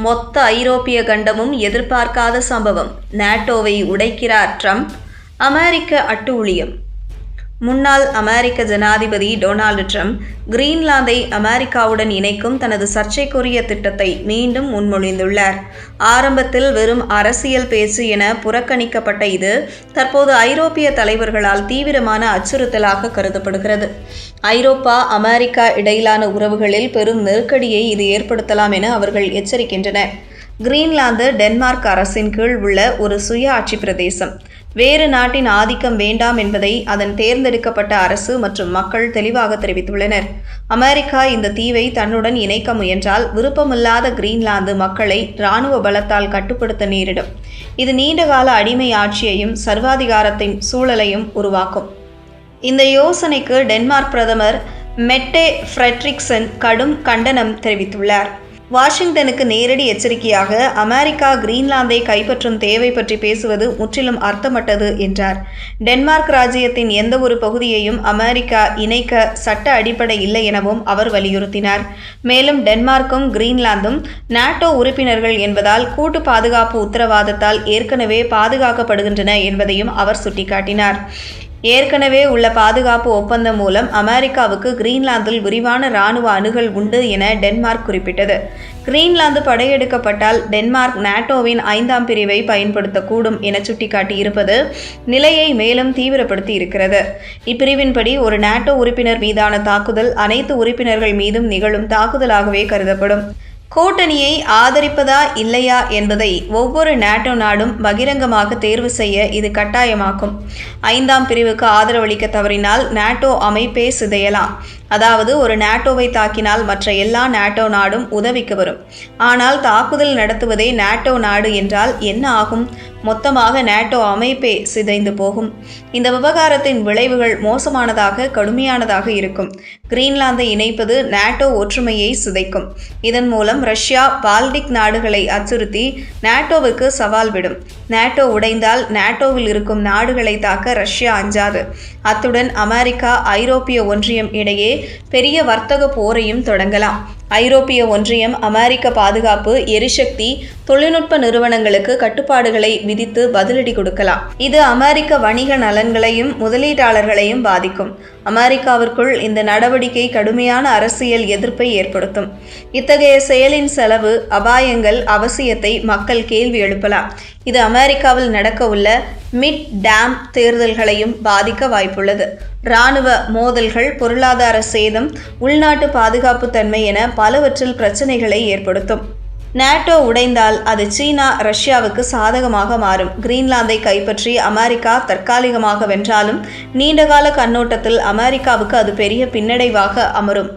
மொத்த ஐரோப்பிய கண்டமும் எதிர்பார்க்காத சம்பவம். நாட்டோவை உடைக்கிறார் ட்ரம்ப். அமெரிக்க அட்டூழியம். முன்னாள் அமெரிக்க ஜனாதிபதி டொனால்டு ட்ரம்ப் கிரீன்லாந்தை அமெரிக்காவுடன் இணைக்கும் தனது சர்ச்சைக்குரிய திட்டத்தை மீண்டும் முன்மொழிந்துள்ளார். ஆரம்பத்தில் வெறும் அரசியல் பேச்சு என புறக்கணிக்கப்பட்ட இது தற்போது ஐரோப்பிய தலைவர்களால் தீவிரமான அச்சுறுத்தலாக கருதப்படுகிறது. ஐரோப்பா அமெரிக்கா இடையிலான உறவுகளில் பெரும் நெருக்கடியை இது ஏற்படுத்தலாம் என அவர்கள் எச்சரிக்கின்றனர். கிரீன்லாந்து டென்மார்க் அரசின் கீழ் உள்ள ஒரு சுயாட்சி பிரதேசம். வேறு நாட்டின் ஆதிக்கம் வேண்டாம் என்பதை அதன் தேர்ந்தெடுக்கப்பட்ட அரசு மற்றும் மக்கள் தெளிவாக தெரிவித்துள்ளனர். அமெரிக்கா இந்த தீவை தன்னுடன் இணைக்க முயன்றால் விருப்பமில்லாத கிரீன்லாந்து மக்களை இராணுவ பலத்தால் கட்டுப்படுத்த நேரிடும். இது நீண்டகால அடிமை ஆட்சியையும் சர்வாதிகாரத்தின் சூழலையும் உருவாக்கும். இந்த யோசனைக்கு டென்மார்க் பிரதமர் மெட்டே ஃப்ரெட்ரிக்சன் கடும் கண்டனம் தெரிவித்துள்ளார். வாஷிங்டனுக்கு நேரடி எச்சரிக்கையாக அமெரிக்கா கிரீன்லாந்தை கைப்பற்றும் தேவை பற்றி பேசுவது முற்றிலும் அர்த்தமற்றது என்றார். டென்மார்க் ராஜ்யத்தின் எந்த ஒரு பகுதியையும் அமெரிக்கா இணைக்க சட்ட அடிப்படை இல்லை எனவும் அவர் வலியுறுத்தினார். மேலும் டென்மார்க்கும் கிரீன்லாந்தும் நாட்டோ உறுப்பினர்கள் என்பதால் கூட்டு பாதுகாப்பு உத்தரவாதத்தால் ஏற்கனவே பாதுகாக்கப்படுகின்றன என்பதையும் அவர் சுட்டிக்காட்டினார். ஏற்கனவே உள்ள பாதுகாப்பு ஒப்பந்தம் மூலம் அமெரிக்காவுக்கு கிரீன்லாந்தில் விரிவான இராணுவ அணுகல் உண்டு என டென்மார்க் குறிப்பிட்டது. கிரீன்லாந்து படையெடுக்கப்பட்டால் டென்மார்க் நாட்டோவின் 5ஆம் பிரிவை பயன்படுத்தக்கூடும் என சுட்டிக்காட்டியிருப்பது நிலையை மேலும் தீவிரப்படுத்தி இருக்கிறது. இப்பிரிவின்படி ஒரு நாட்டோ உறுப்பினர் மீதான தாக்குதல் அனைத்து உறுப்பினர்கள் மீதும் நிகழும் தாக்குதலாகவே கருதப்படும். கூட்டணியை ஆதரிப்பதா இல்லையா என்பதை ஒவ்வொரு நாட்டோ நாடும் பகிரங்கமாக தேர்வு செய்ய இது கட்டாயமாக்கும். 5ஆம் பிரிவுக்கு ஆதரவளிக்க தவறினால் நாட்டோ அமைப்பே சிதையலாம். அதாவது ஒரு நாட்டோவை தாக்கினால் மற்ற எல்லா நாட்டோ நாடும் உதவிக்கு வரும். ஆனால் தாக்குதல் நடத்துவதே நாட்டோ நாடு என்றால் என்ன ஆகும்? மொத்தமாக நாட்டோ அமைப்பே சிதைந்து போகும். இந்த விவகாரத்தின் விளைவுகள் மோசமானதாக கடுமையானதாக இருக்கும். கிரீன்லாந்தை இணைப்பது நாட்டோ ஒற்றுமையை சிதைக்கும். இதன் மூலம் ரஷ்யா பால்டிக் நாடுகளை அச்சுறுத்தி நாட்டோவுக்கு சவால் விடும். நாட்டோ உடைந்தால் நாட்டோவில் இருக்கும் நாடுகளை தாக்க ரஷ்யா அஞ்சாது. அத்துடன் அமெரிக்கா ஐரோப்பிய ஒன்றியம் இடையே பெரிய வர்த்தக போரையும் தொடங்கலாம். ஐரோப்பிய ஒன்றியம் அமெரிக்க பாதுகாப்பு, எரிசக்தி, தொழில்நுட்ப நிறுவனங்களுக்கு கட்டுப்பாடுகளை விதித்து பதிலடி கொடுக்கலாம். இது அமெரிக்க வணிக நலன்களையும் முதலீட்டாளர்களையும் பாதிக்கும். அமெரிக்காவிற்குள் இந்த நடவடிக்கை கடுமையான அரசியல் எதிர்ப்பை ஏற்படுத்தும். இத்தகைய செயலின் செலவு, அபாயங்கள், அவசியத்தை மக்கள் கேள்வி எழுப்பலாம். இது அமெரிக்காவில் நடக்க உள்ள மிட் டேம் தேர்தல்களையும் பாதிக்க வாய்ப்புள்ளது. இராணுவ மோதல்கள், பொருளாதார சேதம், உள்நாட்டு பாதுகாப்பு தன்மை என பலவற்றில் பிரச்சனைகளை ஏற்படுத்தும். நாட்டோ உடைந்தால் அது சீனா, ரஷ்யாவுக்கு சாதகமாக மாறும். கிரீன்லாந்தை கைப்பற்றி அமெரிக்கா தற்காலிகமாக வென்றாலும் நீண்டகால கண்ணோட்டத்தில் அமெரிக்காவுக்கு அது பெரிய பின்னடைவாக அமரும்.